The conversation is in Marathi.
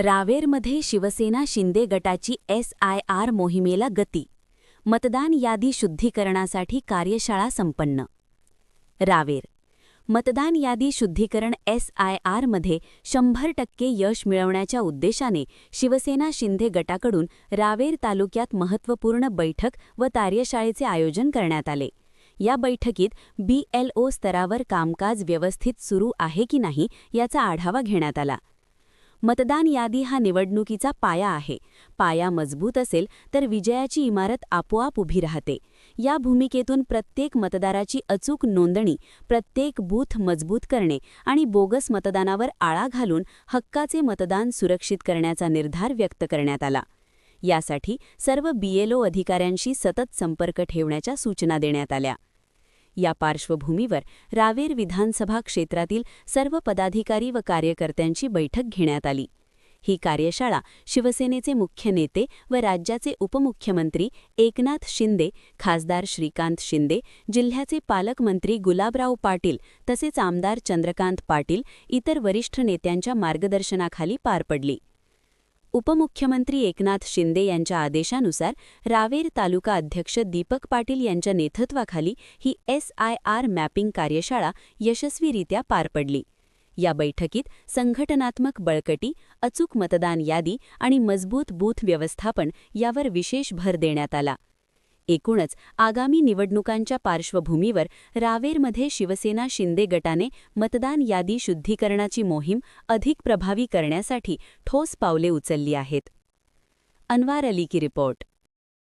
रावेरमध्ये शिवसेना शिंदे गटाची SIR मोहिमेला गती. मतदान यादी शुद्धीकरणासाठी कार्यशाळा संपन्न. रावेर. मतदान यादी शुद्धीकरण SIR मध्ये 100% यश मिळवण्याच्या उद्देशाने शिवसेना शिंदे गटाकडून रावेर तालुक्यात महत्त्वपूर्ण बैठक व कार्यशाळेचे आयोजन करण्यात आले. या बैठकीत BLO स्तरावर कामकाज व्यवस्थित सुरू आहे की नाही याचा आढावा घेण्यात आला. मतदान यादी हा निवडणुकीचा पाया आहे. पाया मजबूत असेल तर विजयाची इमारत आपोआप उभी राहते. या भूमिकेतून प्रत्येक मतदाराची अचूक नोंदणी, प्रत्येक बूथ मजबूत करणे आणि बोगस मतदानावर आळा घालून हक्काचे मतदान सुरक्षित करण्याचा निर्धार व्यक्त करण्यात आला. यासाठी सर्व BLO अधिकाऱ्यांशी सतत संपर्क ठेवण्याच्या सूचना देण्यात आल्या. या पार्श्वभूमीवर रावेर विधानसभा क्षेत्रातील सर्व पदाधिकारी व कार्यकर्त्यांची बैठक घेण्यात आली. ही कार्यशाळा शिवसेनेचे मुख्य नेते व राज्याचे उपमुख्यमंत्री एकनाथ शिंदे, खासदार श्रीकांत शिंदे, जिल्ह्याचे पालकमंत्री गुलाबराव पाटील तसेच आमदार चंद्रकांत पाटील इतर वरिष्ठ नेत्यांच्या मार्गदर्शनाखाली पार पडली. उपमुख्यमंत्री एकनाथ शिंदे यांच्या आदेशानुसार रावेर तालुका अध्यक्ष दीपक पाटील यांच्या नेतृत्वाखाली ही SIR मॅपिंग कार्यशाळा यशस्वीरित्या पार पडली. या बैठकीत संघटनात्मक बळकटी, अचूक मतदान यादी आणि मजबूत बूथ व्यवस्थापन यावर विशेष भर देण्यात आला. एकूणच आगामी निवडणुकांच्या पार्श्वभूमीवर रावेरमध्ये शिवसेना शिंदे गटाने मतदान यादी शुद्धीकरणाची मोहीम अधिक प्रभावी करण्यासाठी ठोस पावले उचलली आहेत. अनवार अली की रिपोर्ट.